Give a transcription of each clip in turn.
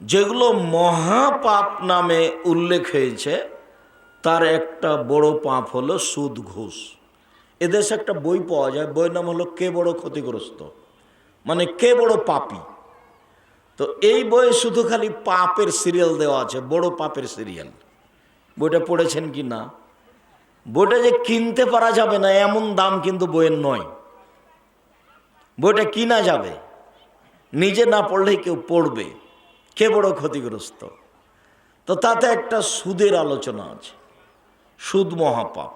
যেগুলো মহাপাপ নামে উল্লেখ হয়েছে তার একটা বড় পাপ হলো সুদ ঘুষ। এদেশে একটা বই পাওয়া যায়, বইয়ের নাম হলো কে বড় ক্ষতিগ্রস্ত, মানে কে বড় পাপী। তো এই বইয়ে শুধু খালি পাপের সিরিয়াল দেওয়া আছে, বড় পাপের সিরিয়াল। বইটা পড়েছেন কি না? বইটা যে কিনতে পারা যাবে না এমন দাম কিন্তু বইয়ের নয়। বইটা কিনা যাবে, নিজে না পড়লেই কেউ পড়বে। কে বড় ক্ষতিগ্রস্ত। তো তাতে একটা সুদের আলোচনা আছে, সুদ মহাপাপ।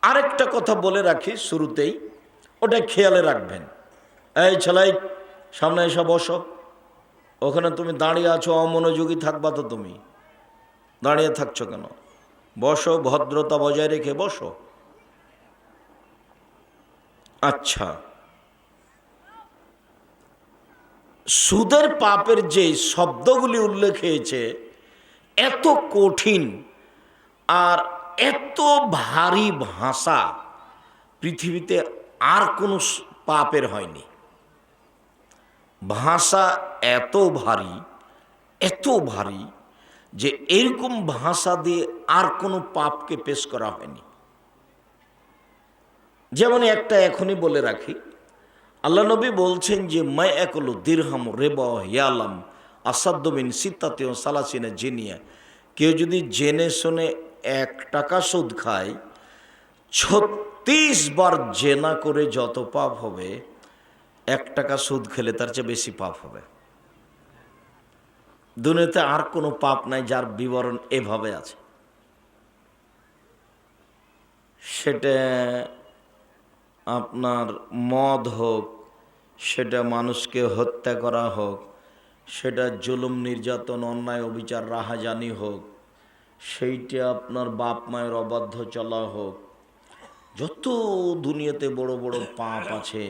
আরেকটা কথা বলে রাখি শুরুতেই, ওটা খেয়ালে রাখবেন। এই ছেলাই, সামনে এসে বসো। ওখানে তুমি দাঁড়িয়ে আছো, অমনোযোগী থাকবা তো? তুমি দাঁড়িয়ে থাকছো কেন? বসো, ভদ্রতা বজায় রেখে বসো। আচ্ছা, সুদের পাপের যে শব্দগুলি উল্লেখ হয়েছে এত কঠিন আর এত ভারী ভাষা পৃথিবীতে আর কোনো পাপের হয়নি। ভাষা এত ভারী, এত ভারী যে এরকম ভাষা দিয়ে আর কোনো পাপকে পেশ করা হয়নি। যেমন একটা এখনই বলে রাখি, আল্লাহ নবী বলছেন যে মাই একলো দিরহাম রেবা ইয়ালাম আসাদ্দমিন সিত্তাতেও সালাসিনে জিনিয়া। কেউ যদি জেনে শুনে 1 টাকা সুদ খায়, 36 বার জেনা করে যত পাপ হবে, 1 টাকা সুদ খেলে তার চেয়ে বেশি পাপ হবে। দুনিয়াতে আর কোনো পাপ নাই যার বিবরণ এভাবে আছে। সেটা আপনার মদ হোক, সেটা মানুষকে হত্যা করা হোক, সেটা জুলুম নির্যাতন অন্যায় অবিচার রাহাজানি হোক, সেইটা আপনার বাপ মায়ের অবাধ্য চলা হোক, যত দুনিয়াতে বড় বড় পাপ আছে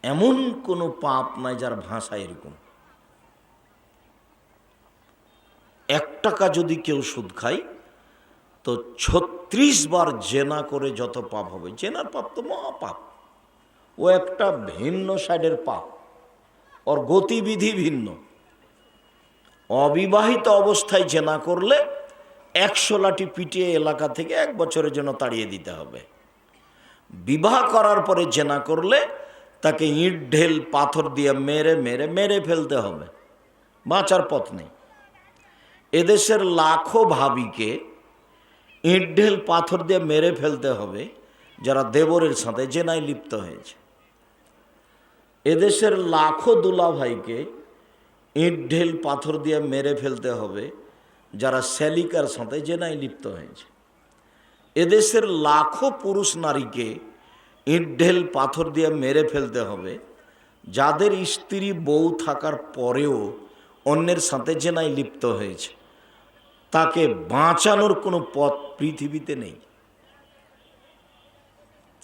এমন কোনো পাপ নাই যার ভাষা এরকম। 1 টাকা যদি কেউ সুদ খায় তো 36 বার জেনা করে যত পাপ হবে। জেনার পাপ তো মহাপাপ, ও একটা ভিন্ন সাইডের পাপ, ওর গতিবিধি ভিন্ন। অবিবাহিত অবস্থায় জেনা করলে 100 লাঠি পিটিয়ে এলাকা থেকে 1 বছরের জন্য তাড়িয়ে দিতে হবে। বিবাহ করার পরে জেনা করলে তাকে ইট ঢেল পাথর দিয়ে মেরে মেরে মেরে ফেলতে হবে, বাঁচার পথ নেই। এদেশের লাখো ভাবিকে ইট ঢেল পাথর দিয়ে মেরে ফেলতে হবে যারা দেবরের সাথে জেনায় লিপ্ত হয়েছে। এদেশের লাখো দুলা ভাইকে ইট ঢেল পাথর দিয়ে মেরে ফেলতে হবে যারা শ্যালিকার সাথে জেনায় লিপ্ত হয়েছে। এদেশের লাখো পুরুষ নারীকে ইট ঢেল পাথর দিয়ে মেরে ফেলতে হবে যাদের স্ত্রী বউ থাকার পরেও অন্যের সাথে জেনায় লিপ্ত হয়েছে। তাকে বাঁচানোর কোনো পথ পৃথিবীতে নেই।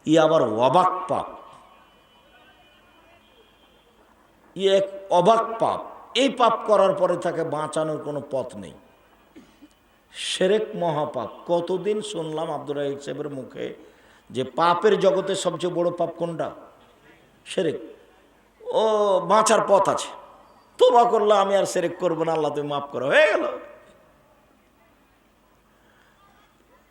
ই আবার অবাক পাপ, ই এক অবাক পাপ। এই পাপ করার পরে তাকে বাঁচানোর কোনো পথ নেই। শিরক মহাপাপ। কতদিন শুনলাম আব্দুর রাহিক সাহেবের মুখে যে পাপের জগতে সবচেয়ে বড় পাপ কোনটা? শিরক। ও বাঁচার পথ আছে, তোবা করলে আমি আর শিরক করবো না, আল্লাহ তুমি মাফ করো, হয়ে গেল।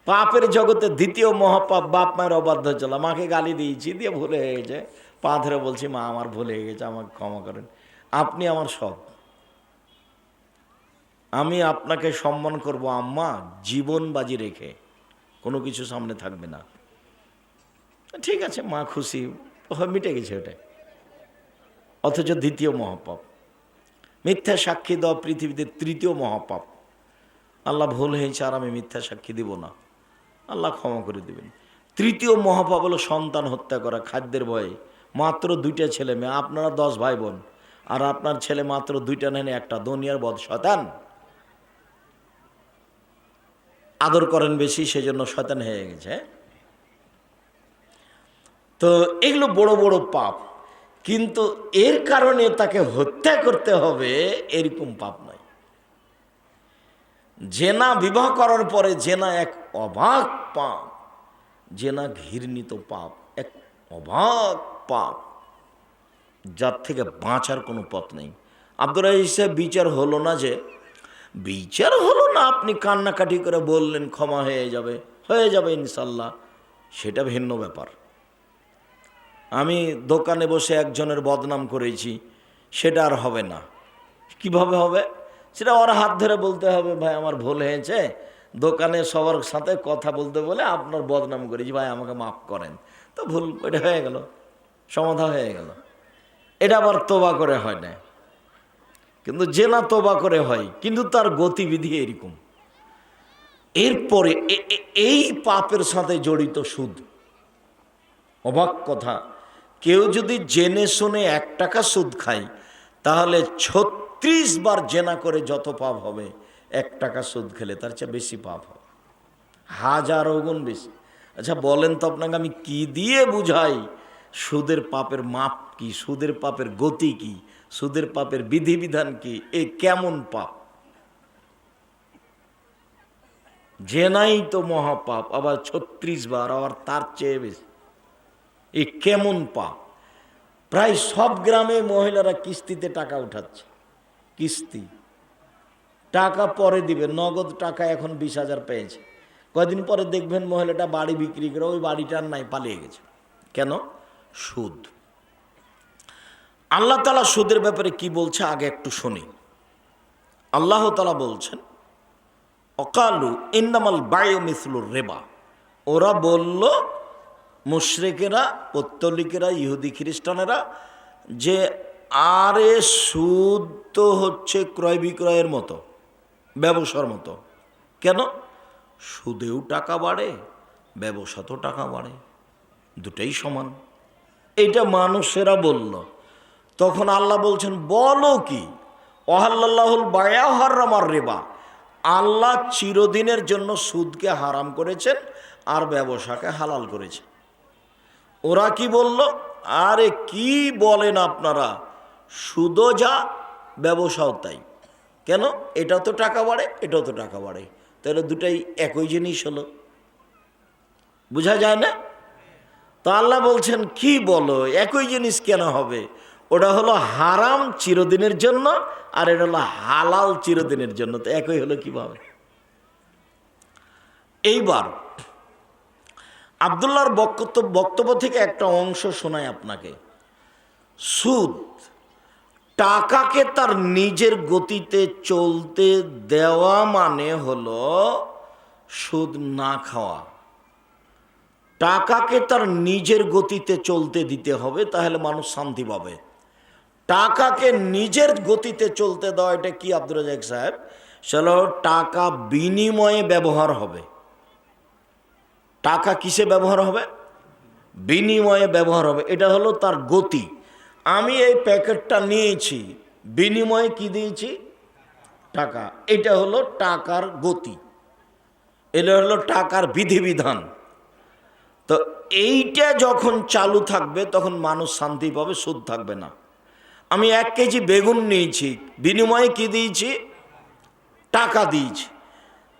পাপের জগতে দ্বিতীয় মহাপাপ বাপ মায়ের অবাধ্য চলা। মাকে গালি দিয়েছি, দিয়ে ভুলে হয়ে গেছে, পা ধরে বলছি মা আমার ভুলে হয়ে গেছে, আমাকে ক্ষমা করেন, আপনি আমার সব, আমি আপনাকে সম্মান করব আম্মা, জীবন বাজি রেখে, কোনো কিছু সামনে থাকবে না। ঠিক আছে, মা খুশি, মিটে গেছে ওটা। অথচ দ্বিতীয় মহাপাপ মিথ্যা সাক্ষী দেওয়া পৃথিবীতে তৃতীয় মহাপাপ। আল্লাহ ভুল হয়েছে আর আমি মিথ্যা সাক্ষী দিব না, আল্লাহ ক্ষমা করে দেবেন। তৃতীয় মহাপাপ হলো সন্তান হত্যা করা খাদ্যের ভয়ে। মাত্র 2টা ছেলে মেয়ে, আপনারা 10 ভাই বোন, আর আপনার ছেলে মাত্র 2টা নেন, একটা দুনিয়ার বদ শয়তান। আদর করেন বেশি, সেজন্য শয়তান হয়ে গেছে। তো এগুলো বড় বড় পাপ, কিন্তু এর কারণে তাকে হত্যা করতে হবে এরকম পাপ নয়। জেনা বিবাহ করার পরে জেনা এক অবাক পাপ, জেনা ঘৃণিত পাপ, এক অবাক পাপ যার থেকে বাঁচার কোনো পথ নেই। আব্দুর রাজ্জাক সাহেব বিচার হলো না, যে বিচার হলো না, আপনি কান্নাকাটি করে বললেন ক্ষমা হয়ে যাবে ইনশাল্লাহ, সেটা ভিন্ন ব্যাপার। আমি দোকানে বসে একজনের বদনাম করেছি, সেটা আর হবে না। কিভাবে হবে? সেটা ওর হাত ধরে বলতে হবে, ভাই আমার ভুল হয়েছে, দোকানে সবার সাথে কথা বলতে বলে আপনার বদনাম করেছি, ভাই আমাকে মাফ করেন। তো ভুল, এটা হয়ে গেল, সমাধান হয়ে গেল। এটা আবার তোবা করে হয় না। কিন্তু জেনা তোবা করে হয়, কিন্তু তার গতিবিধি এরকম। এরপরে এই পাপের সাথে জড়িত সুদ। অবাক কথা, কেউ যদি জেনে শুনে 1 টাকা সুদ খায়, তাহলে 36 বার জেনা করে যত পাপ হবে, 1 টাকা সুদ খেলে তার চেয়ে বেশি পাপ হবে, 1000 গুণ বেশি। আচ্ছা বলেন তো, আপনাকে আমি কি দিয়ে বুঝাই সুদের পাপের মাপ কি, সুদের পাপের গতি কি, সুদের পাপের বিধিবিধান কি? এ কেমন পাপ? জেনাই তো মহাপাপ, আবার 36 বার, আবার তার চেয়ে বেশি। এ কেমন পাপ? প্রায় সব গ্রামে মহিলারা কিস্তিতে টাকা উঠাচ্ছে। কিস্তি টাকা পরে দিবে, নগদ টাকা এখন 20,000 পেয়েছে। কয়দিন পরে দেখবেন মহিলাটা বাড়ি বিক্রি করে ওই বাড়িটার নাই, পালিয়ে গেছে। কেন? সুদ। আল্লাহ তাআলা সুদের ব্যাপারে কি বলছে আগে একটু শুনি। আল্লাহ তাআলা বলছেন, অকালু ইন্নামাল বায়ু মিসলুর রেবা। ওরা বলল, মুশরিকেরা, পৌত্তলিকেরা, ইহুদি খ্রিস্টানেরা, যে আরে সুদ তো হচ্ছে ক্রয় বিক্রয়ের মতো, ব্যবসার মতো। কেন? সুদেও টাকা বাড়ে, ব্যবসাতেও টাকা বাড়ে, দুটাই সমান। এইটা মানুষেরা বলল। তখন আল্লাহ বলছেন, বলো কি? ওয়াহাল্লাল্লাহুল বায়া হারামার রিবা। আল্লাহ চিরদিনের জন্য সুদকে হারাম করেছেন আর ব্যবসাকে হালাল করেছেন। ওরা কি বলল? আরে কি বলেন আপনারা, সুদও যা, ব্যবসাও তাই। কেন? এটাও তো টাকা বাড়ে, এটাও তো টাকা বাড়ে, তাহলে দুটাই একই জিনিস হলো, বোঝা যায় না? তো আল্লাহ বলছেন, কি বলো, একই জিনিস কেন হবে? ওটা হলো হারাম চিরদিনের জন্য, আর এটা হলো হালাল চিরদিনের জন্য, তো একই হলো কিভাবে? এইবার আব্দুল্লাহর বক্তব্য থেকে একটা অংশ শোনায় আপনাকে। সুদ টাকাকে তার নিজের গতিতে চলতে দেওয়া মানে হলো সুদ না খাওয়া। টাকাকে তার নিজের গতিতে চলতে দিতে হবে, তাহলে মানুষ শান্তি পাবে। টাকাকে নিজের গতিতে চলতে দেওয়া, এটা কি আব্দুর রাজ্জাক সাহেব? চলো, টাকা বিনিময়ে ব্যবহার হবে। টাকা কিসে ব্যবহার হবে? বিনিময়ে ব্যবহার হবে, এটা হলো তার গতি। আমি এই প্যাকেটটা নিয়েছি, বিনিময়ে কি দিয়েছি? টাকা। এটা হলো টাকার গতি, এটা হলো টাকার বিধিবিধান। তো এইটা যখন চালু থাকবে, তখন মানুষ শান্তি পাবে, সুদ থাকবে না। আমি 1 কেজি বেগুন নিয়েছি, বিনিময়ে কি দিয়েছি? টাকা দিয়েছি।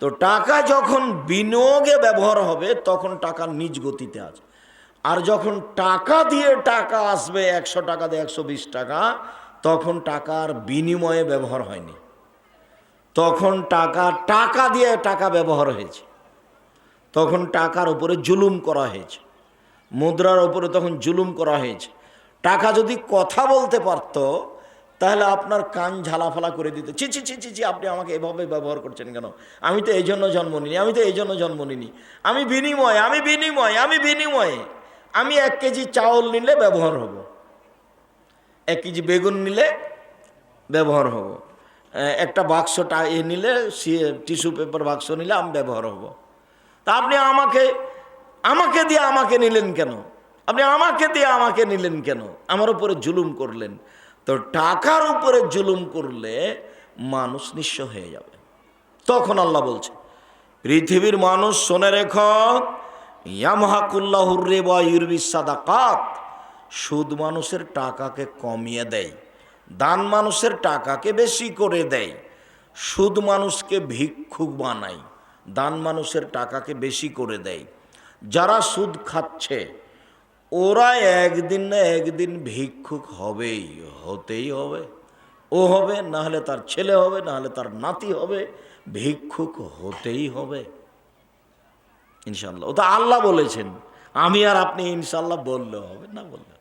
তো টাকা যখন বিনিয়োগে ব্যবহার হবে, তখন টাকা নিজ গতিতে আছে। আর যখন টাকা দিয়ে টাকা আসবে, 100 টাকা দিয়ে 120 টাকা, তখন টাকার বিনিময়ে ব্যবহার হয়নি, তখন টাকা দিয়ে টাকা ব্যবহার হয়েছে, তখন টাকার উপরে জুলুম করা হয়েছে, মুদ্রার উপরে তখন জুলুম করা হয়েছে। টাকা যদি কথা বলতে পারতো, তাহলে আপনার কান ঝালাফালা করে দিত, ছি ছি ছি ছি ছি, আপনি আমাকে এভাবে ব্যবহার করছেন কেন? আমি তো এই জন্য জন্ম নিনি, আমি তো এই জন্য জন্ম নিনি, আমি বিনিময়ে, আমি বিনিময়ে, আমি বিনিময়ে। আমি 1 কেজি চাউল নিলে ব্যবহার হব, 1 কেজি বেগুন নিলে ব্যবহার হব, একটা বাক্সটা নিলে, টিস্যু পেপার বাক্স নিলে আমি ব্যবহার হব। তা আপনি আমাকে দিয়ে আমাকে নিলেন কেন? আপনি আমাকে দিয়ে আমাকে নিলেন কেন? আমার উপরে জুলুম করলেন। তো টাকার উপরে জুলুম করলে মানুষ নিঃস্ব হয়ে যাবে। তখন আল্লাহ বলছে, পৃথিবীর মানুষ শোনে রেখো, ইয়ামহাকুল্লাহুর রিবা ইউরবিস সাদাকাত। সুদ মানুষের টাকাকে কমিয়ে দেয়, দান মানুষের টাকাকে বেশি করে দেয়। সুদ মানুষকে ভিক্ষুক বানায়, দান মানুষের টাকাকে বেশি করে দেয়। যারা সুদ খাচ্ছে, ওরা একদিন না একদিন ভিক্ষুক হবেই, হতেই হবে। ও হবে, না হলে তার ছেলে হবে, না হলে তার নাতি হবে, ভিক্ষুক হতেই হবে ইনশাল্লাহ। ও তো আল্লাহ বলেছেন, আমি আর আপনি ইনশাল্লাহ বললে হবে, না বললে।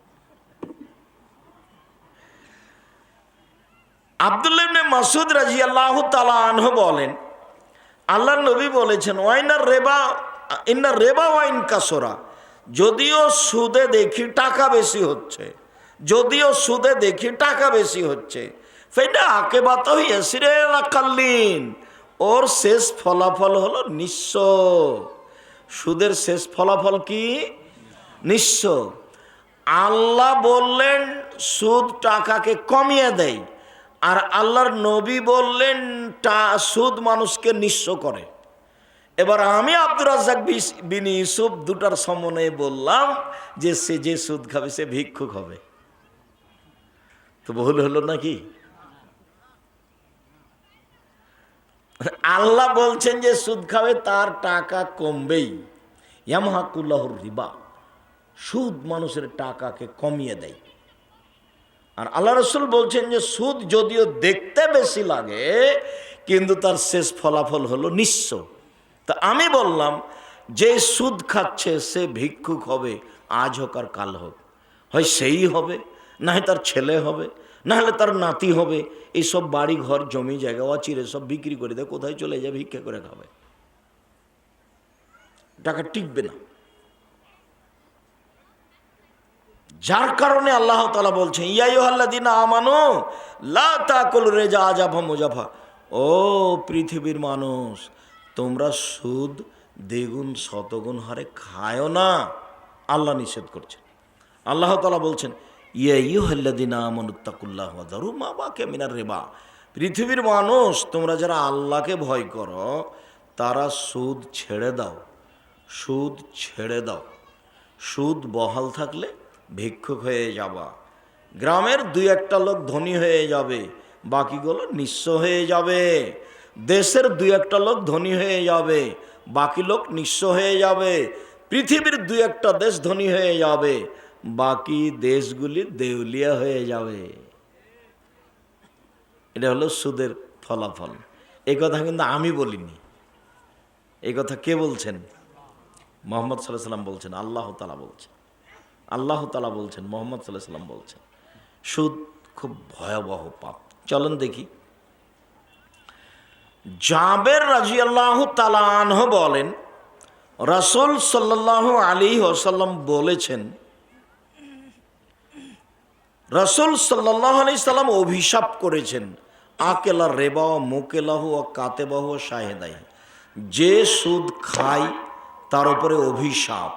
আব্দুল্লাহ ইবনে মাসউদ রাদিয়াল্লাহু তাআলা আনহু বলেন, আল্লাহর নবী বলেছেন, ওয়াইনার রেবা ইন্নার রেবা ওয়াইন কাসরা, যদিও সুদে দেখি টাকা বেশি হচ্ছে, যদিও সুদে দেখি টাকা বেশি হচ্ছে, ফেনা আকেবাত ইয়াসিরে লাকাল্লিন, ওর শেষ ফলাফল হলো নিঃস্ব। সুদের শেষ ফলাফল কি? নিঃস্ব। আল্লাহ বললেন সুদ টাকাকে কমিয়ে দেয়, আর আল্লাহর নবী বললেন সুদ মানুষকে নিঃস্ব করে। এবার আমি আব্দুর রাজ্জাক বিন ইউসুফ দুটার সমন্বয়ে বললাম যে সে যে সুদ খাবে সে ভিক্ষুক হবে। তো ভুল হলো নাকি? আল্লাহ বলছেন যে সুদ খাবে তার টাকা কমবেই, ইয়ামহাকুল্লাহুর রিবা, সুদ মানুষের টাকাকে কমিয়ে দেয়। আর আল্লাহ রসুল বলছেন যে সুদ যদিও দেখতে বেশি লাগে কিন্তু তার শেষ ফলাফল হলো নিঃস্ব। তা আমি বললাম যে সুদ খাচ্ছে সে ভিক্ষুক হবে, আজ হোক আর কাল হোক, হয় সেই হবে, না হয় তার ছেলে হবে, না হলে তার নাতি হবে। এইসব বাড়ি ঘর জমি জায়গা অচিরে সব বিক্রি করে দেয়, কোথায় চলে যাবে? ভিক্ষা করে খাবে, টাকা টিকবে না। যার কারণে আল্লাহ তাআলা বলছেন, ইয়া আইয়ুহাল্লাযীনা আমানু লা তাকুলু রিজা আজাফা মুজাফা, ও পৃথিবীর মানুষ, তোমরা সুদ দ্বিগুণ শতগুণ হারে খায়ও না। আল্লাহ নিষেধ করছেন। আল্লাহ তাআলা বলছেন, ইয়া আইয়ুহাল্লাযীনা আমানুত্তাকুল্লাহ ওয়া যারু মা বাকিয়া মিনার রিবা, পৃথিবীর মানুষ তোমরা যারা আল্লাহকে ভয় করো তারা সুদ ছেড়ে দাও, সুদ ছেড়ে দাও। সুদ বহাল থাকলে ভিক্ষুক হয়ে যাবা, গ্রামের দুই একটা লোক ধনী হয়ে যাবে, বাকিগুলো নিঃস্ব হয়ে যাবে। দেশের দুই একটা লোক ধনী হয়ে যাবে, বাকি লোক নিঃস্ব হয়ে যাবে। পৃথিবীর দুই একটা দেশ ধনী হয়ে যাবে, বাকি দেশগুলি দেউলিয়া হয়ে যাবে। এটা হলো সুদের ফলাফল। এই কথা কিন্তু আমি বলিনি, এই কথা কে বলছেন? মুহাম্মদ সাল্লাল্লাহু আলাইহি সাল্লাম বলছেন, আল্লাহ তাআলা বলছেন, আল্লাহ তাআলা বলছেন, মুহাম্মদ সাল্লাল্লাহু আলাইহি সাল্লাম বলছেন। সুদ খুব ভয়াবহ পাপ। চলেন দেখি, জাবের রাদিয়াল্লাহু তাআলা আনহু বলেন, রাসূল সাল্লাল্লাহু আলাইহি ওয়াসাল্লাম বলেছেন, রাসূল সাল্লাল্লাহু আলাইহি সাল্লাম অভিশাপ করেছেন, আকেলা রেবা মুকেলাহু ও কাতেবাহু শাহেদাই, যে সুদ খায় তার উপরে অভিশাপ।